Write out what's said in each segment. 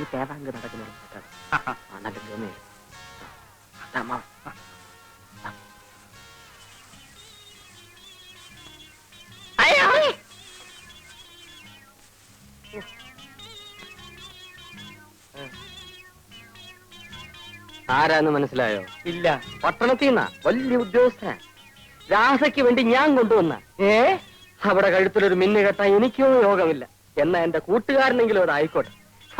ഈ തേവാങ്ക് നടക്കുന്ന നല്ല ഗമേ ആരാന്ന് മനസ്സിലായോ? ഇല്ല. പട്ടണത്തിൽ നിന്നാ വലിയ ഉദ്യോഗസ്ഥനാ. രാസയ്ക്ക് വേണ്ടി ഞാൻ കൊണ്ടുവന്ന അവിടെ കഴുത്തിലൊരു മിന്നു കെട്ടാൻ എനിക്കോ യോഗമില്ല. എന്നാ എന്റെ കൂട്ടുകാരനെങ്കിലും അതായിക്കോട്ടെ.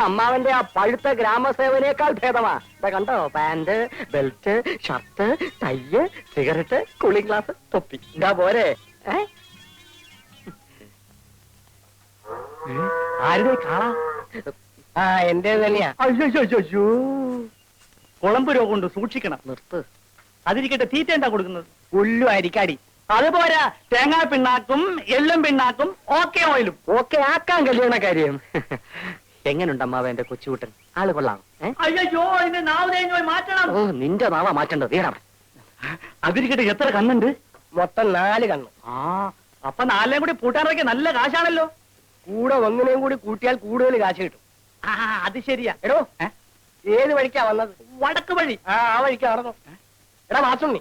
അമ്മാവന്റെ ആ പഴുത്ത ഗ്രാമസേവനേക്കാൾ ഭേദമാ. ഇതാ കണ്ടോ, pant, belt, shirt, tie, cigarette, cooling glass, തൊപ്പി. ഇതാ പോരെ. ആരുടെ കാണാ? ആ എന്റെ തന്നെയാ. അയ്യോ, കുളമ്പ് രോഗം കൊണ്ട് സൂക്ഷിക്കണം. നിർത്ത്. അതിരിക്കട്ടെ, തീറ്റ എന്താ കൊടുക്കുന്നത്? പുല്ലു അരിക്കാടി. അതുപോരാ, തേങ്ങാ പിണ്ണാക്കും എള്ളും പിണ്ണാക്കും ഓക്കെ ഓയിലും. ഓക്കെ ആക്കാൻ കല്യാണ കാര്യം. എങ്ങനുണ്ട് അമ്മാവ എന്റെ കൊച്ചുകൂട്ടൻ? ആള് കൊള്ളാം. അയ്യോ, അതിന്റെ നാവ് തേങ്ങ മാറ്റണം. ഓ, നിന്റെ നാവാ മാറ്റേണ്ടത്. അതിരിക്കട്ടെ, എത്ര കണ്ണുണ്ട്? മൊത്തം 4 കണ്ണ്. ആ, അപ്പൊ 4 കൂടി പൂട്ടാനൊക്കെ നല്ല കാശാണല്ലോ. കൂടെ ഒന്നിനെയും കൂടി കൂട്ടിയാൽ കൂടുതൽ കാശ് കിട്ടും. ആ, അത് ശരിയാ. എടോ, ഏത് വഴിക്കാ വന്നത്? വടക്ക് വഴി. ആ വഴിക്കാ നടന്നു. എടാ മാസുണ്ണി,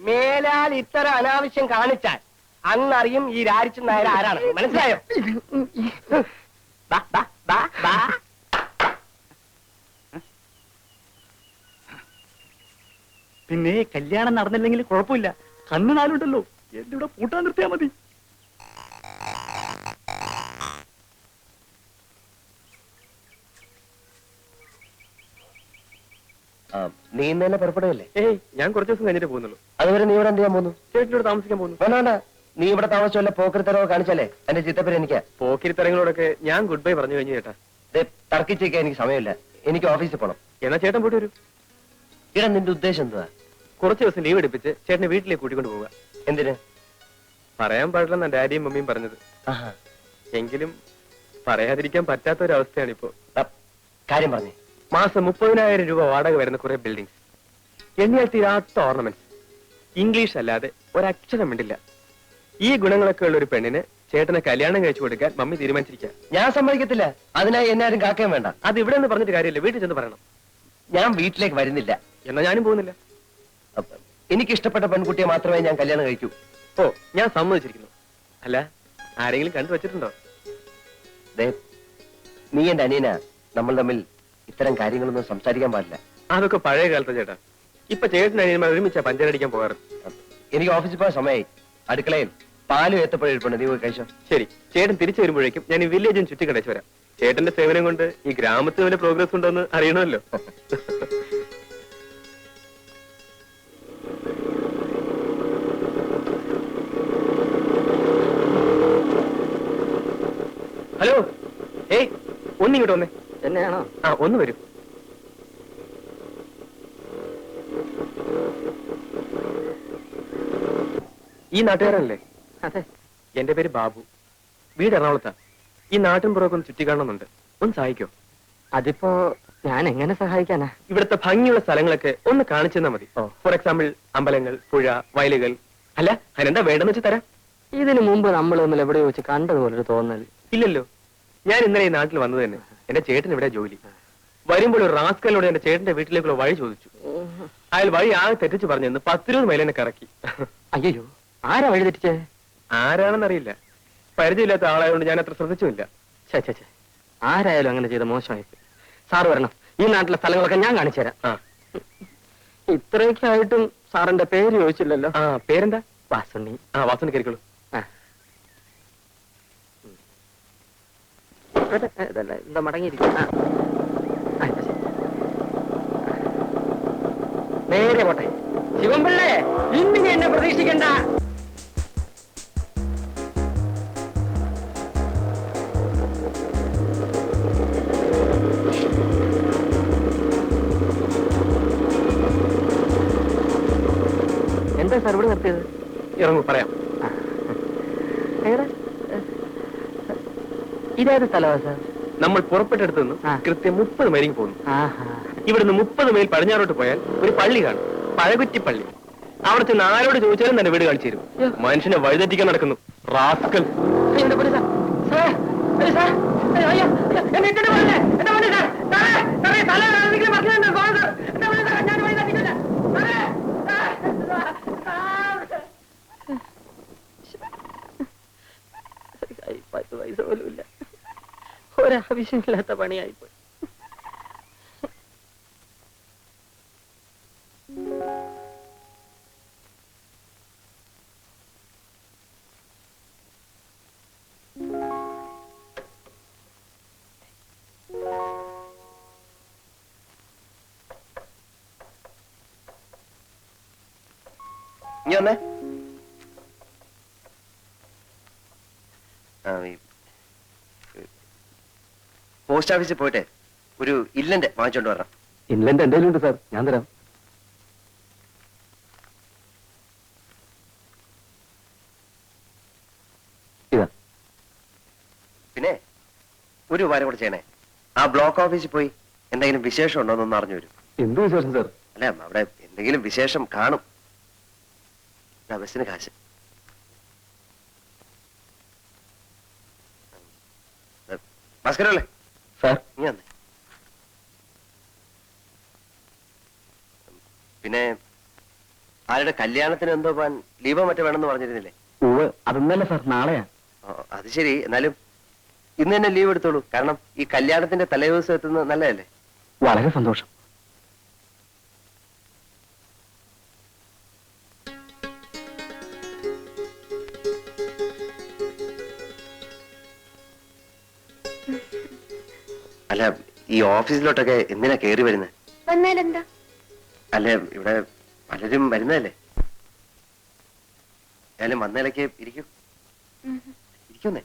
മേലാൽ ഇത്തരം അനാവശ്യം കാണിച്ചാൽ അന്നറിയും ഈ രാരിച്ചൻ നായർ ആരാണ്. മനസ്സിലായോ? പിന്നെ കല്യാണം നടന്നില്ലെങ്കിൽ കുഴപ്പമില്ല. കണ്ണ് 4 ഉണ്ടല്ലോ. എന്റെ ഇവിടെ പൂട്ടാൻ നിർത്തിയാ മതി. നീ ഇന്ന് തന്നെ പുറപ്പെടുകയല്ലേ? ഏയ്, ഞാൻ കുറച്ച് ദിവസം കഴിഞ്ഞിട്ട് പോകുന്നുള്ളൂ. അതുവരെ നീ ഇവിടെ എന്ത് ചെയ്യാൻ പോകുന്നു? ചേട്ടനോട് താമസിക്കാൻ പോകുന്നു. വേണ്ട, നീ ഇവിടെ താമസിച്ചല്ല പോക്കരിത്തരവോ കാണിച്ചാലേ എന്റെ ചിത്തപ്പേര് എനിക്ക്. പോക്കരിത്തരങ്ങളോടൊക്കെ ഞാൻ ഗുഡ് ബൈ പറഞ്ഞു കഴിഞ്ഞു ചേട്ടാ. തർക്കിച്ചേക്കാൻ എനിക്ക് സമയമില്ല. എനിക്ക് ഓഫീസിൽ പോകണം. എന്നാ ചേട്ടൻ പോയിട്ട് വരൂ. ഇടാ, നിന്റെ ഉദ്ദേശം എന്തുവാ? കുറച്ച് ദിവസം ലീവ് എടുപ്പിച്ച് ചേട്ടനെ വീട്ടിലേക്ക് കൂട്ടിക്കൊണ്ട് പോവുക. എന്തിന്? പറയാൻ പാടില്ലെന്നാ ഡാഡിയും മമ്മിയും പറഞ്ഞത്. എങ്കിലും പറയാതിരിക്കാൻ പറ്റാത്ത ഒരവസ്ഥയാണ് ഇപ്പോ. കാര്യം പറഞ്ഞേ. മാസം 30,000 രൂപ വാടക വരുന്ന കുറെ ബിൽഡിംഗ്സ്, എണ്ണിയാൽ തീരാത്ത ഓർണമെന്റ്സ്, ഇംഗ്ലീഷ് അല്ലാതെ ഒരക്ഷരം മിണ്ടില്ല. ഈ ഗുണങ്ങളൊക്കെ ഉള്ള ഒരു പെണ്ണിന് ചേട്ടനെ കല്യാണം കഴിച്ചു കൊടുക്കാൻ മമ്മി തീരുമാനിച്ചിരിക്കുക. ഞാൻ സമ്മതിക്കത്തില്ല. അതിനായി എന്നെ ആരും കാക്കുകയും വേണ്ട. അത് ഇവിടെ നിന്ന് പറഞ്ഞിട്ട് കാര്യമില്ല, വീട്ടിൽ ചെന്ന് പറയണം. ഞാൻ വീട്ടിലേക്ക് വരുന്നില്ല. എന്നാ ഞാനും പോകുന്നില്ല. എനിക്ക് ഇഷ്ടപ്പെട്ട പെൺകുട്ടിയെ മാത്രമേ ഞാൻ കല്യാണം കഴിക്കൂ. ഓ, ഞാൻ സമ്മതിച്ചിരിക്കുന്നു. അല്ല, ആരെങ്കിലും കണ്ടു വെച്ചിട്ടുണ്ടോ? നീ എന്റെ അനിയനാ. നമ്മൾ തമ്മിൽ ഇത്തരം കാര്യങ്ങളൊന്നും സംസാരിക്കാൻ പാടില്ല. അതൊക്കെ പഴയ കാലത്ത് ചേട്ടാ. ഇപ്പൊ ചേട്ടൻ അനിയന്മാർ ഒരുമിച്ചാ പഞ്ചരടിക്കാൻ പോകാറ്. എനിക്ക് ഓഫീസിൽ പോകാൻ സമയമായി. അടുക്കളയിൽ പാലും ഏത്തപ്പഴം നീ പോയി കഴിച്ചോ. ശരി, ചേട്ടൻ തിരിച്ചു വരുമ്പോഴേക്കും ഞാൻ ഈ വില്ലേജും ചുറ്റി കടച്ചു വരാം. ചേട്ടന്റെ സേവനം കൊണ്ട് ഈ ഗ്രാമത്തിൽ വല്ല പ്രോഗ്രസ് ഉണ്ടോന്ന് അറിയണമല്ലോ. ഹലോ, ഏയ്, ഒന്നിങ്ങോട്ട് വന്നേ. എന്നെയാണോ? ആ, ഒന്ന് വരൂ. ഈ നാട്ടുകാരനല്ലേ? അതെ. എന്റെ പേര് ബാബു. വീട് എറണാകുളത്താ. ഈ നാട്ടിൻ പുറമൊക്കെ ഒന്ന് ചുറ്റി കാണണമെന്നുണ്ട്. ഒന്ന് സഹായിക്കോ? അതിപ്പോ ഞാൻ എങ്ങനെ സഹായിക്കാനാ? ഇവിടുത്തെ ഭംഗിയുള്ള സ്ഥലങ്ങളൊക്കെ ഒന്ന് കാണിച്ചു തന്നാ മതി. ഫോർ എക്സാമ്പിൾ, അമ്പലങ്ങൾ, പുഴ, വയലുകൾ. അല്ല, അതിനെന്താ വേണ്ടെന്ന് വെച്ച് തരാം. ഇതിനു മുമ്പ് നമ്മൾ തമ്മിൽ എവിടെ വെച്ച് കണ്ടതുപോലൊരു തോന്നൽ ഇല്ലല്ലോ. ഞാൻ ഇന്നലെ ഈ നാട്ടിൽ വന്നത് തന്നെ. എന്റെ ചേട്ടൻ ഇവിടെ ജോലി. വരുമ്പോൾ ഒരു റാസ്കലിനോട് എന്റെ ചേട്ടന്റെ വീട്ടിലേക്കുള്ള വഴി ചോദിച്ചു. അയാൾ വഴി ആകെ തെറ്റിച്ച് പറഞ്ഞെന്ന് 10-20 മൈൽ എന്നെ കറക്കി. അയ്യോ, ആരാ വഴി തെറ്റിച്ചേ? ആരാണെന്നറിയില്ല. പരിചയമില്ലാത്ത ആളായതുകൊണ്ട് ഞാൻ അത്ര ശ്രദ്ധിച്ചുമില്ല. ചേ, ആരായാലും അങ്ങനെ ചെയ്ത മോശമായി. സാറ് വരണം. ഈ നാട്ടിലെ സ്ഥലങ്ങളൊക്കെ ഞാൻ കാണിച്ചു തരാം. ഇത്രയൊക്കെ ആയിട്ടും സാറിന്റെ പേര് ചോദിച്ചില്ലല്ലോ. ആ, പേരെന്താ? വാസുണ്ണി. ആ, വാസുണ്ണി കയറിക്കോളൂ. എന്താ മടങ്ങിയിരിക്കും. നേരെ പോട്ടെ. ശിവൻപിള്ളേ, ഇന്ന് എന്നെ പ്രതീക്ഷിക്കണ്ട. എന്താ സാർ ഇവിടെ നിർത്തിയത്? ഇറങ്ങൂ, പറയാം. ഇതേത് സ്ഥലമാ സാർ? നമ്മൾ പുറപ്പെട്ടെടുത്ത് നിന്ന് കൃത്യം 30 മൈലിൽ പോകുന്നു. ഇവിടുന്ന് 30 മൈൽ പടിഞ്ഞാറോട്ട് പോയാൽ ഒരു പള്ളി കാണും, പഴകുറ്റിപ്പള്ളി. അവിടെ ചെന്ന് ആരോട് ചോദിച്ചാലും തന്നെ വീട് കാണിച്ചു തരും. മനുഷ്യനെ വഴിതെറ്റിക്കാൻ നടക്കുന്നു റാസ്കൽ. പൈസ പോലും ഇല്ല. ഒരാവശ്യമില്ലാത്ത പണിയായിപ്പോയി. നീ വന്നേ. പോസ്റ്റ് ഓഫീസിൽ പോയിട്ട് ഒരു ഇല്ലന്റ് വാങ്ങിച്ചോണ്ട് വരണം. ഇൻലൻഡ് എന്റെ ഉണ്ട് സാർ, ഞാൻ തരാം. ഇതാ. പിന്നെ ഒരു ഉപകാരം കൂടെ ചെയ്യണേ. ആ ബ്ലോക്ക് ഓഫീസിൽ പോയി എന്തെങ്കിലും വിശേഷം ഉണ്ടോ എന്നൊന്ന് അറിഞ്ഞു വരും. എന്ത് വിശേഷം സാർ? അല്ല, അവിടെ എന്തെങ്കിലും വിശേഷം കാണും. ബസ്സിന് കാശ്. ഭാസ്കരല്ലേ സാർ, നീ വന്നേ. പിന്നെ ആരുടെ കല്യാണത്തിന് എന്തോ പോവാൻ ലീവോ മറ്റോ വേണമെന്ന് പറഞ്ഞിരുന്നില്ലേ? അതൊന്നല്ല സാർ, നാളെയാ. അത് ശരി, എന്നാലും ഇന്ന് തന്നെ ലീവ് എടുത്തോളൂ. കാരണം ഈ കല്യാണത്തിന്റെ തലേദിവസം എത്തുന്നത് നല്ലതല്ലേ? വളരെ സന്തോഷം. അല്ല, ഈ ഓഫീസിലോട്ടൊക്കെ എന്തിനാ കയറി വരുന്നത്? വന്നാലെന്താ? അല്ല, ഇവിടെ പലരും വരുന്നതല്ലേ. ഏതായാലും വന്നതിലേക്ക് ഇരിക്കും. ഇരിക്കുന്നേ.